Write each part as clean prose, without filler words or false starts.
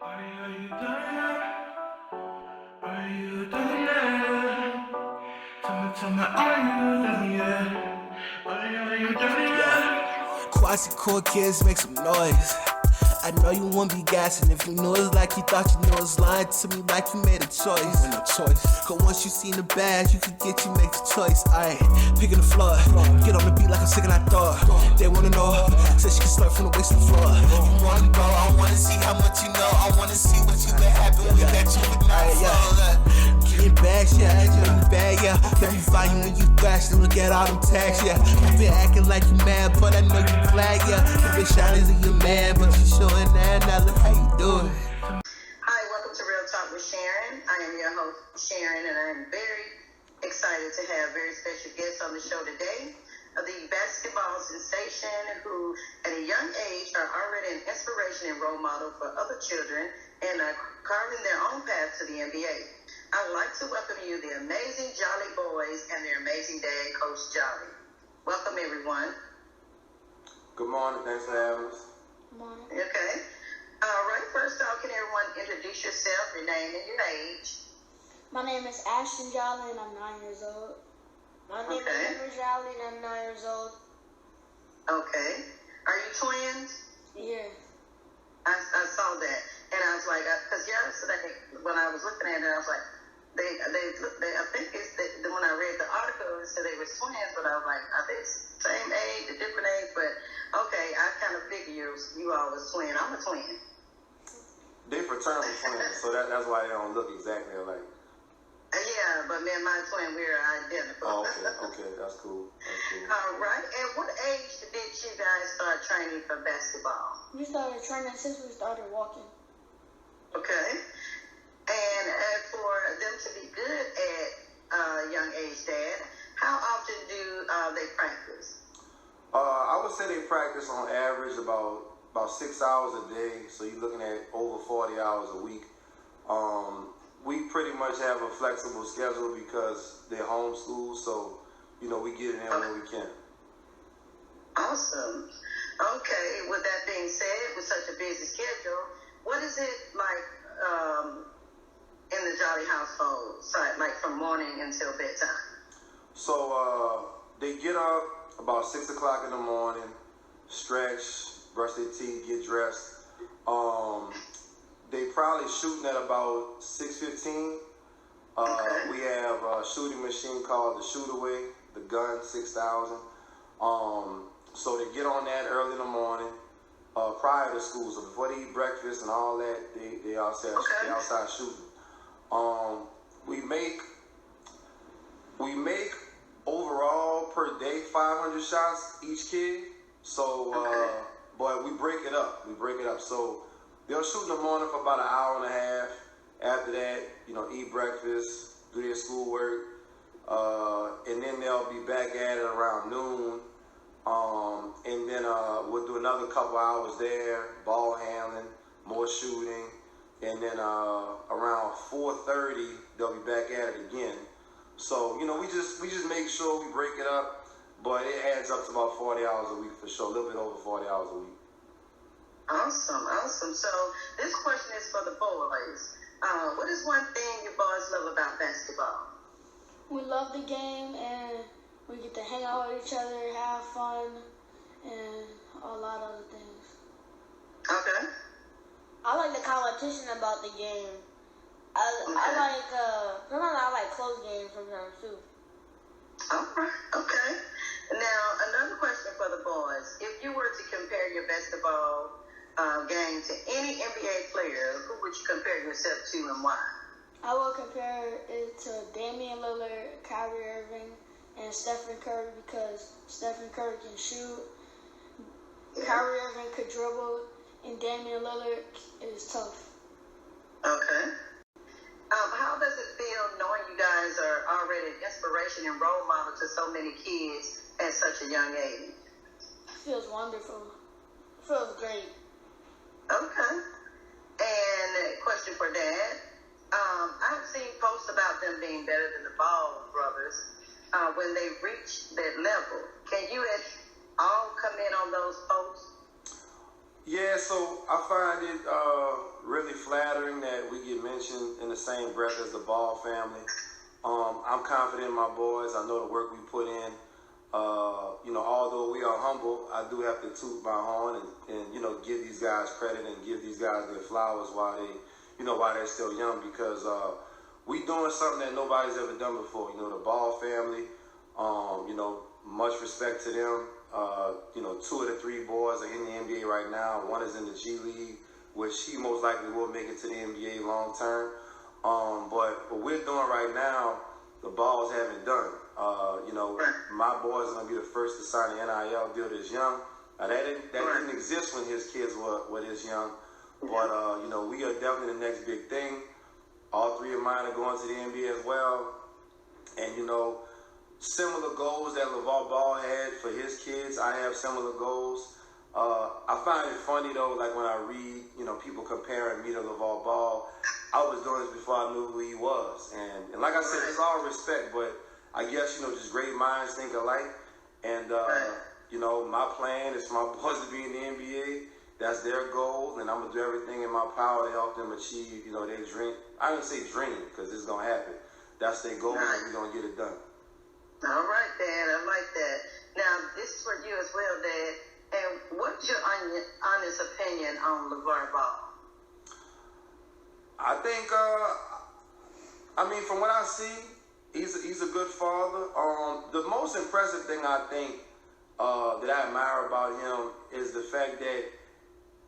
Are you done yet? Are you done yet? Tell me, are you done yet? Are you done yet? Quasi cool kids make some noise. I know you won't be gassing if you knew it's like you thought you knew it's lying to me like you made a choice. No choice. Cause once you seen the badge, you forget you make the choice. I ain't picking the floor. Get on the beat like I'm sick and I thought. They wanna know. Said she can start from the waist to the floor. You wanna go? I wanna see how much you know. I wanna see what you been happy with that you would not fall. Getting back, yeah, getting bad, yeah. Let me find you when you bash and look at all them tags, yeah. You been acting like you mad, but I know you glad, yeah. You been shining to your man, but you showing that. Now look how you doing. Hi, welcome to Real Talk with Sharon. I am your host, Sharon, and I am very excited to have very special guests on the show today. The basketball sensation who, at a young age, are already an inspiration and role model for other children and are carving their own path to the NBA. I would like to welcome you, the amazing Jolly Boys and their amazing dad, Coach Jolly. Welcome, everyone. Good morning. Thanks for having us. Good morning. Okay. All right. First off, can everyone introduce yourself, your name, and your age? My name is Ashton Jolly, and I'm 9 years old. My name is Amber Jolly, and I'm 9 years old. Okay. Are you twins? Yeah. I saw that, and I was like, because yesterday when I was looking at it, I was like, they I think it's when I read the article, it said they were twins, but I was like, are they same age, a different age? But okay, I kind of figure you all was twin. I'm a twin. They fraternal twins, so that's why they don't look exactly alike. Yeah, but me and my twin, we're identical. Oh, okay, that's cool. All right. And what age did you guys start training for basketball? We started training since we started walking. Okay. And for them to be good at a young age, Dad, how often do they practice? I would say they practice on average about 6 hours a day, so you're looking at over 40 hours a week. We pretty much have a flexible schedule because they're homeschooled, so we get it in when we can. Awesome. Okay. With that being said, with such a busy schedule, what is it like in the Jolly household, like from morning until bedtime? So they get up about 6 o'clock in the morning, stretch, brush their teeth, get dressed. They probably shooting at about 6:15. We have a shooting machine called the Shoot Away, the Gun 6000. So they get on that early in the morning, prior to school. So before they eat breakfast and all that, they outside shooting. We make overall per day 500 shots each kid. So, but we break it up. So they'll shoot in the morning for about an hour and a half. After that, eat breakfast, do their schoolwork, and then they'll be back at it around noon. And then we'll do another couple hours there, ball handling, more shooting, and then around 4:30 they'll be back at it again. So we just make sure we break it up, but it adds up to about 40 hours a week for sure, a little bit over 40 hours a week. Awesome. So this question is for the boys. What is one thing you boys love about basketball? We love the game, and we get to hang out with each other, have fun, and a lot of other things. Okay. I like the competition about the game. Sometimes I like close games sometimes too. All right. Okay. Now, another question for the boys. If you were to compare your basketball game to any NBA player, who would you compare yourself to and why? I will compare it to Damian Lillard, Kyrie Irving, and Stephen Curry because Stephen Curry can shoot, Kyrie Irving could dribble, and Damian Lillard is tough. Okay. How does it feel knowing you guys are already an inspiration and role model to so many kids at such a young age? It feels wonderful. It feels great. Okay. And a question for Dad. I've seen posts about them being better than the Ball brothers when they reach that level. Can you all come in on those posts? Yeah, so I find it really flattering mention in the same breath as the Ball family. I'm confident in my boys. I know the work we put in. Although we are humble, I do have to toot my horn and give these guys credit and give these guys their flowers while they're still young, because we doing something that nobody's ever done before. The Ball family, much respect to them. 2 of the 3 boys are in the NBA right now. One is in the G League, which he most likely will make it to the NBA long term. But what we're doing right now, the Balls haven't done. My boys are gonna be the first to sign the NIL deal this young. That didn't exist when his kids were this young. But we are definitely the next big thing. All 3 of mine are going to the NBA as well. And similar goals that LeVar Ball had for his kids, I have similar goals. I find it funny though, like when I read, people comparing me to LeVar Ball. I was doing this before I knew who he was. And like I said, it's all respect, but I guess, just great minds think alike. And, my plan is for my boys to be in the NBA. That's their goal, and I'm going to do everything in my power to help them achieve, their dream. I didn't say dream, because it's going to happen. That's their goal, and we're going to get it done. All right, Dad. I like that. Now, this is for you as well, Dad. And what's your honest opinion on LeVar Ball? I think, from what I see, he's a good father. The most impressive thing I think that I admire about him is the fact that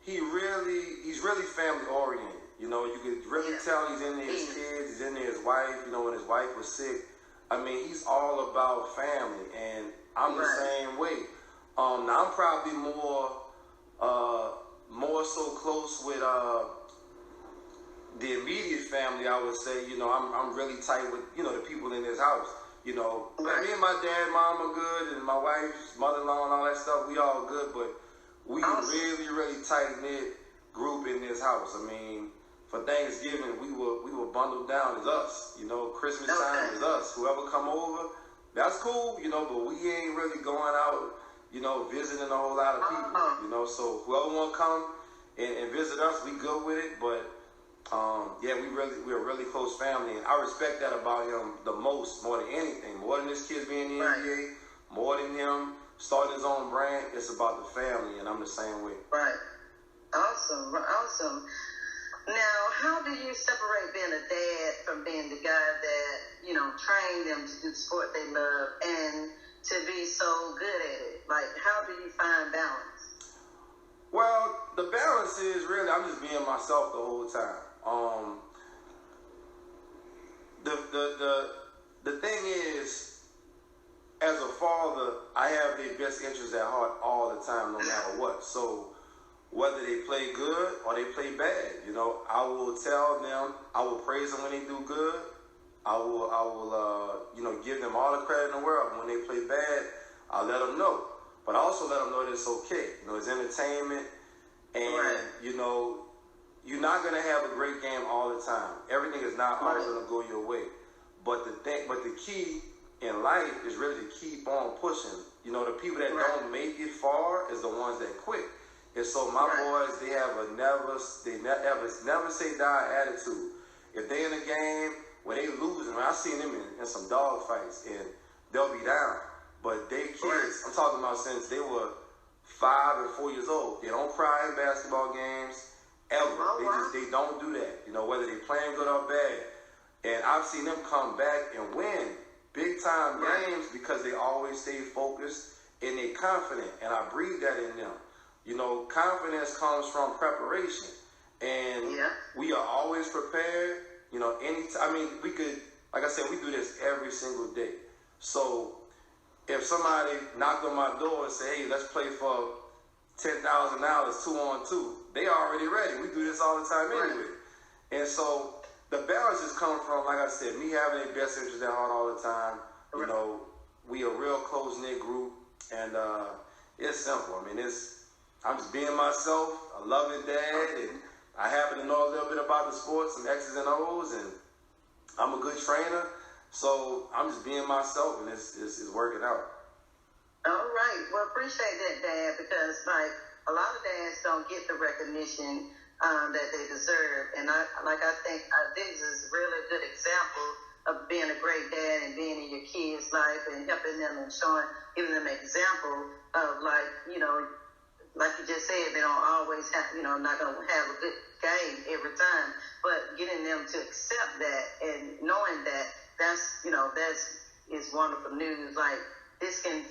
he's really family oriented. You could really tell he's in there his kids, he's in there his wife. When his wife was sick, he's all about family, and I'm the same way. Now I'm probably more so close with the immediate family. I would say, I'm really tight with the people in this house. Me and my dad, mom are good, and my wife's mother-in-law and all that stuff. We all good, but we really, really tight-knit group in this house. For Thanksgiving, we were bundled down as us. Christmas time is us. Whoever come over, that's cool. But we ain't really going out, visiting a whole lot of people. So whoever want to come and visit us, we good with it. But we're a really close family, and I respect that about him the most, more than anything. More than his kids being in the NBA, more than him starting his own brand, it's about the family, and I'm the same way. Right. Awesome. Now, how do you separate being a dad from being the guy that, trained them to do the sport they love and to be so good at it? Like, how do you find balance? Well, the balance is really, I'm just being myself the whole time. The thing is, as a father, I have their best interests at heart all the time, no matter what. So whether they play good or they play bad, I will tell them, I will praise them when they do good. I will give them all the credit in the world. When they play bad, I'll let them know. But I also let them know that it's okay. It's entertainment, and you're not gonna have a great game all the time. Everything is not always gonna go your way. But the key in life is really to keep on pushing. The people that don't make it far is the ones that quit. And so my boys, they have a never say die attitude. If they in a game where they losing, I seen them in some dog fights, and they'll be down. But they kids, I'm talking about since they were 5 and 4 years old. They don't cry in basketball games ever. They don't do that. Whether they playing good or bad. And I've seen them come back and win big time games because they always stay focused and they confident. And I breathe that in them. Confidence comes from preparation. And we are always prepared. We could, like I said, we do this every single day. So if somebody knocked on my door and said, hey, let's play for $10,000, 2-on-2, they already ready. We do this all the time anyway. And so the balance is coming from, like I said, me having their best interest at heart all the time. We a real close-knit group, and it's simple. I'm just being myself, a loving dad, and I happen to know a little bit about the sport, some X's and O's, and I'm a good trainer. So I'm just being myself, and it's working out. All right. Well, appreciate that, Dad, because a lot of dads don't get the recognition that they deserve. And I think this is really a good example of being a great dad and being in your kids' life and helping them and giving them an example of like you just said, they don't always have, not going to have a good game every time, but getting them to accept that and knowing that that's is wonderful news. Like this can,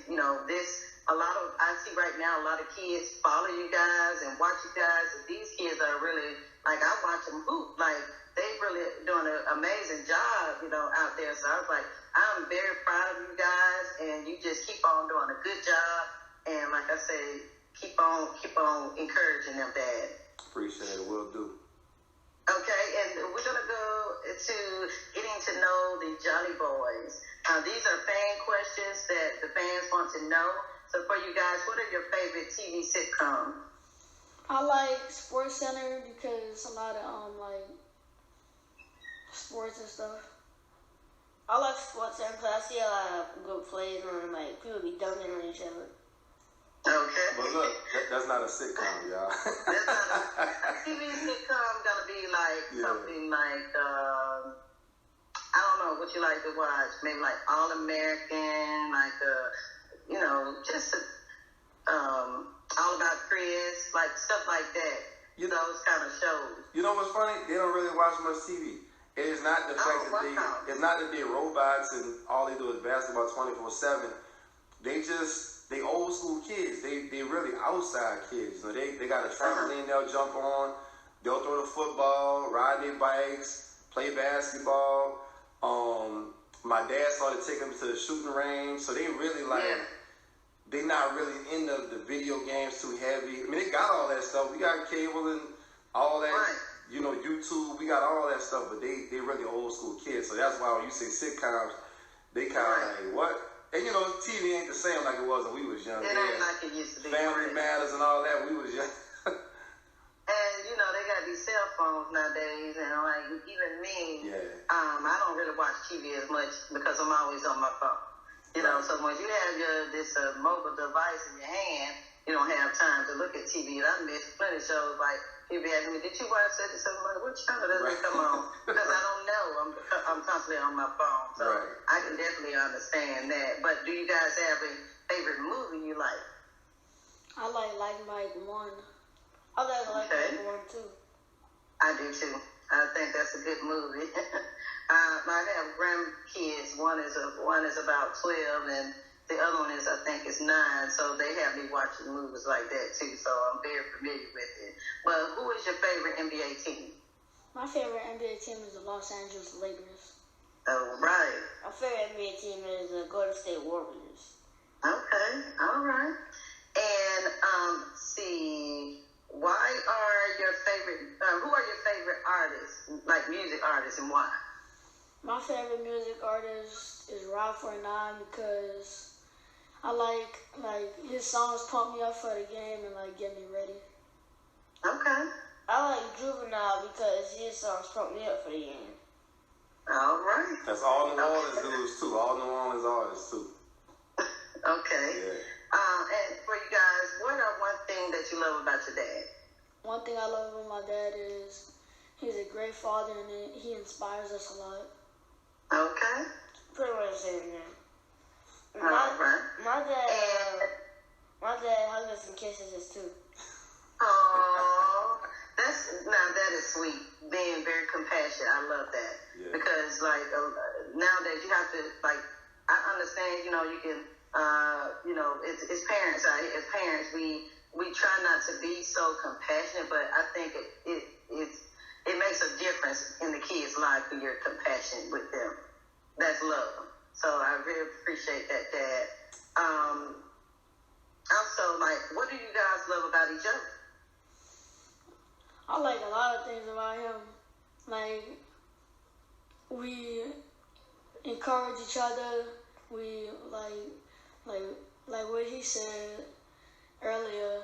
I see right now a lot of kids follow you guys and watch you guys. And these kids are really, like, I watch them hoop. Like, they really doing an amazing job, out there. So I was like, I'm very proud of you guys, and you just keep on doing a good job. And like I say, keep on encouraging them, Dad. Appreciate it. Will do. Okay, and we're going to go to getting to know the Jolly Boys. These are fan questions that the fans want to know. So for you guys, what are your favorite TV sitcoms? I like Sports Center because a lot of like sports and stuff. I like Sports Center because I see a lot of good plays and like people be dunking on each other. Okay. But look, that's not a sitcom, y'all. That's not a TV sitcom gonna be like something like I don't know what you like to watch. Maybe like All American, like just All About Chris, like stuff like that. Those kind of shows. You know what's funny? They don't really watch much TV. It is not the fact that it's not that they're robots and all they do is basketball 24/7. They old school kids. They really outside kids. They got a trampoline they'll jump on. They'll throw the football, ride their bikes, play basketball. My dad started taking them to the shooting range, so they really they're not really into the video games too heavy. I mean, they got all that stuff. We got cable and all that. Right. YouTube. We got all that stuff, but they really old school kids. So that's why when you say sitcoms, they kind of like what? And TV ain't the same like it was when we was young. It ain't like it used to be. Family Matters and all that. We was young. And they got these cell phones nowadays, and like even me, I don't really watch TV as much because I'm always on my phone. So when you have this mobile device in your hand, you don't have time to look at TV. And I missed plenty of shows. Like people asking me, "Did you watch that?" And something like, "What channel does it come on?" Because I don't know. I'm constantly on my phone, so I can definitely understand that. But do you guys have a favorite movie you like? I like Mike 1. I like Mike 1 too. I do too. I think that's a good movie. I have grandkids. One is about 12, and the other one is, I think, is 9. So they have me watching movies like that too. So I'm very familiar with it. But who is your favorite NBA team? My favorite NBA team is the Los Angeles Lakers. Oh, right. My favorite NBA team is the Golden State Warriors. Okay. All right. And see. Why are your favorite? Who are your favorite artists, like music artists, and why? My favorite music artist is Ralph 49 because I like his songs pump me up for the game and like get me ready. Okay. I like Juvenile because his songs pump me up for the game. All right. That's all New Orleans dudes too. All New Orleans artists too. Okay. Yeah. And for you guys, what are one thing that you love about your dad? One thing I love about my dad is he's a great father and he inspires us a lot. Okay. Pretty much the same thing. Right. My dad hugs us and kisses us too. Oh, that is sweet. Being very compassionate, I love that. Yeah. Because nowadays you have to I understand. You can. It's parents. As parents, we try not to be so compassionate, but I think it makes a difference in the kids' life when you're compassionate with them. That's love. So I really appreciate that, Dad. Also, what do you guys love about each other? I like a lot of things about him. Like, we encourage each other. We like what he said earlier,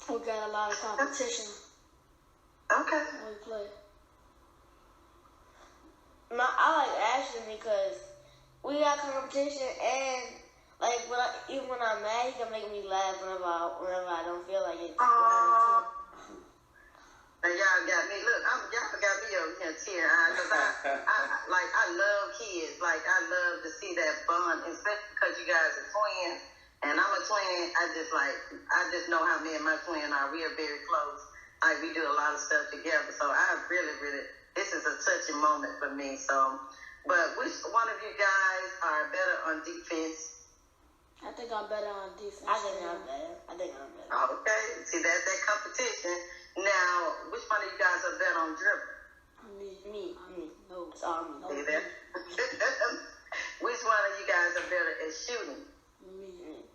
we got a lot of competition. Okay. When we play. I like Ashton because we got competition and even when I'm mad, he can make me laugh whenever I don't feel like it. And y'all got me. Look, y'all got me over here tearing-eyed because I love kids. Like, I love to see that bond, especially because you guys are twins. And I'm a twin. I just know how me and my twin are. We are very close. Like, we do a lot of stuff together. So I really, this is a touching moment for me. So, but which one of you guys are better on defense? I think I'm better on defense. I think I'm better. Okay. See, that's that competition. Now, which one of you guys are better on dribble? Me. No. It's all me. See that? Which one of you guys are better at shooting? Me.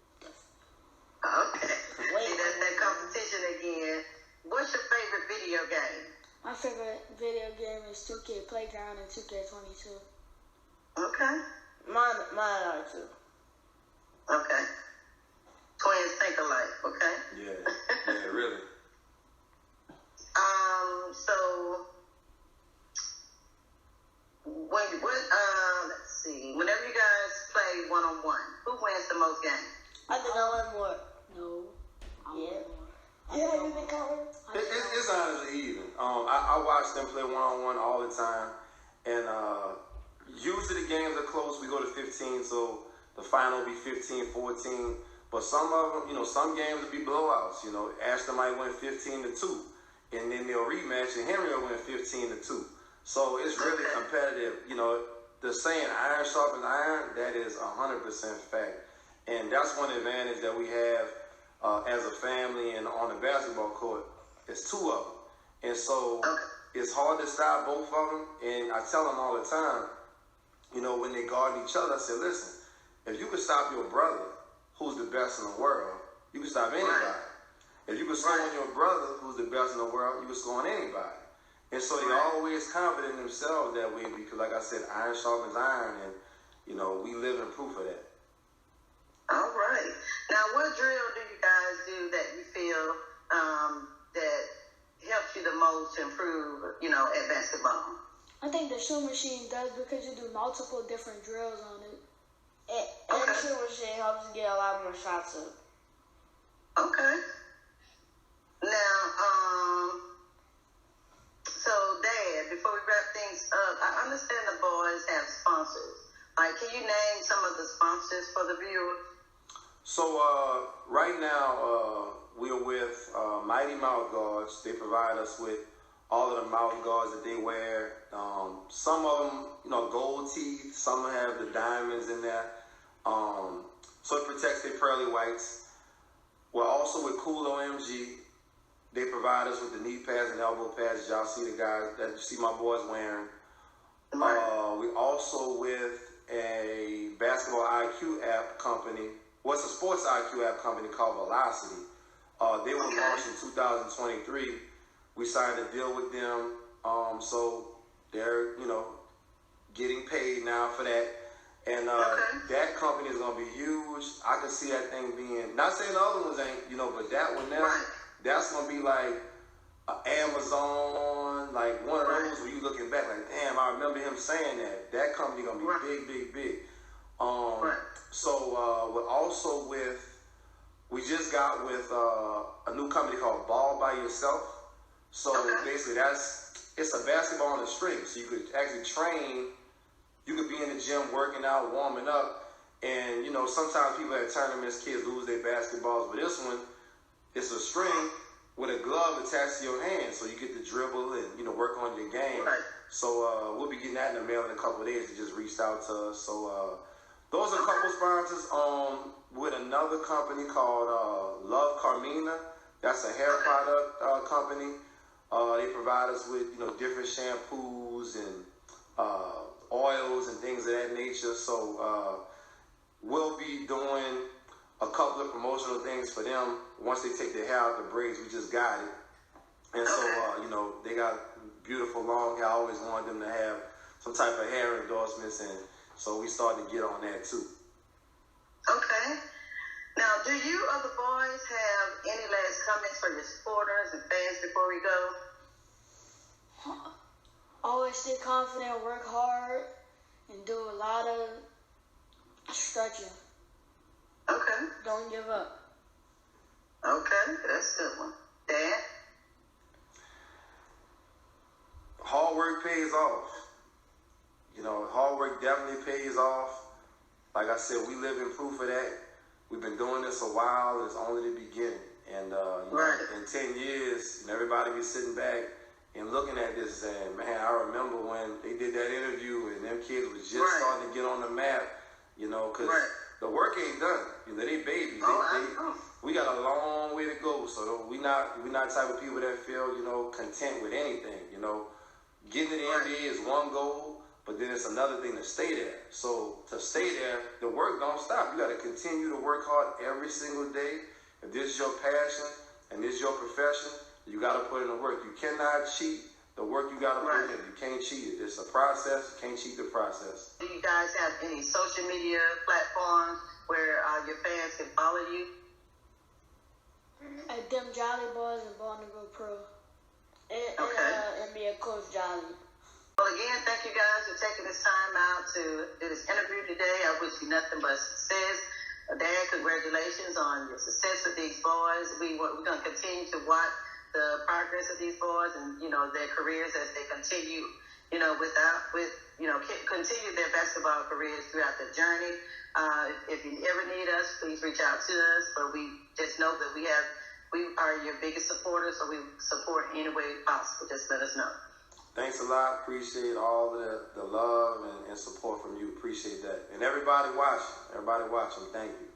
Okay. See, that's that competition again. What's your favorite video game? My favorite video game is 2K Playground and 2K22. Okay. Mine are too. Okay. Twins think alike, okay? Yeah, really. So let's see. Whenever you guys play one-on-one, who wins the most games? I think I won more. No. Yeah. Yeah, you been covered? It's honestly even. I watch them play one-on-one all the time, and usually the games are close. We go to 15, so the final will be 15-14. But some of them, some games will be blowouts. Ashton might win 15-2. And then they'll rematch, and Henry will win 15-2. So it's really competitive. The saying "iron sharpens iron," that is 100% fact, and that's one advantage that we have as a family and on the basketball court. There's two of them, and so it's hard to stop both of them. And I tell them all the time, when they guard each other, I say, listen, if you can stop your brother, who's the best in the world, you can stop anybody. If you can score on your brother, who's the best in the world, you can score on anybody. And so they're always confident in themselves that way because, like I said, iron sharpens iron, and, we live in proof of that. All right. Now, what drill do you guys do that you feel that helps you the most to improve, at basketball? I think the shoe machine does because you do multiple different drills on it. And the shoe machine helps you get a lot more shots up. Okay. Now, so Dad, before we wrap things up, I understand the boys have sponsors. Like, can you name some of the sponsors for the viewers? So right now we're with Mighty Mouth Guards. They provide us with all of the mouth guards that they wear. Some of them, gold teeth. Some have the diamonds in there. So it protects their pearly whites. We're also with Cool OMG. They provide us with the knee pads and elbow pads. Y'all see the guys that you see my boys wearing. We're also with a basketball IQ app company. Well, it's a sports IQ app company called Velocity. They were launched in 2023. We signed a deal with them. So they're, getting paid now for that. And that company is going to be huge. I can see that thing being, not saying the other ones ain't, but that one now, that's going to be like Amazon, like one of those where you looking back like, damn, I remember him saying that. That company going to be big. So we're also we just got with a new company called Ball by Yourself. So basically it's a basketball on a string. So you could actually train. You could be in the gym working out, warming up, and sometimes people at tournaments, kids lose their basketballs, but this one, it's a string with a glove attached to your hand, so you get to dribble and work on your game. So we'll be getting that in the mail in a couple of days. It just reached out to us. So those are a couple sponsors. With another company called Love Carmina. That's a hair product company. They provide us with different shampoos and oils and things of that nature. So we'll be doing a couple of promotional things for them once they take their hair out the braids. We just got it. And so, they got beautiful long hair. I always wanted them to have some type of hair endorsements, and so we started to get on that too. Okay. Now, do you other boys have any last comments for your supporters and fans before we go? Always stay confident, work hard, and do a lot of stretching. Okay. Don't give up. Okay, that's a good one. Dad? work pays off. You know, hard work definitely pays off. Like I said, we live in proof of that. We've been doing this a while. It's only the beginning. And you know, in 10 years, everybody be sitting back and looking at this and, man, I remember when they did that interview and them kids was just starting to get on the map, you know, because the work ain't done. You know, they babies. We got a long way to go. So we not the type of people that feel, you know, content with anything. You know, getting to the NBA is one goal, but then it's another thing to stay there. So to stay there, the work don't stop. You got to continue to work hard every single day. If this is your passion and this is your profession, you got to put in the work. You cannot cheat the work you got to put in. You can't cheat it. It's a process. You can't cheat the process. Do you guys have any social media platforms where your fans can follow you? At Them Jolly Boys and Bonneville Pro. And NBA Coach Jolly. Well, again, thank you guys for taking this time out to do this interview today. I wish you nothing but success. Dad, congratulations on your success with these boys. We're going to continue to watch the progress of these boys and, you know, their careers as they continue, you know, continue their basketball careers throughout the journey. If you ever need us, please reach out to us. But we just know that we are your biggest supporters, so we support any way possible. Just let us know. Thanks a lot. Appreciate all the love and support from you. Appreciate that. And everybody watching, thank you.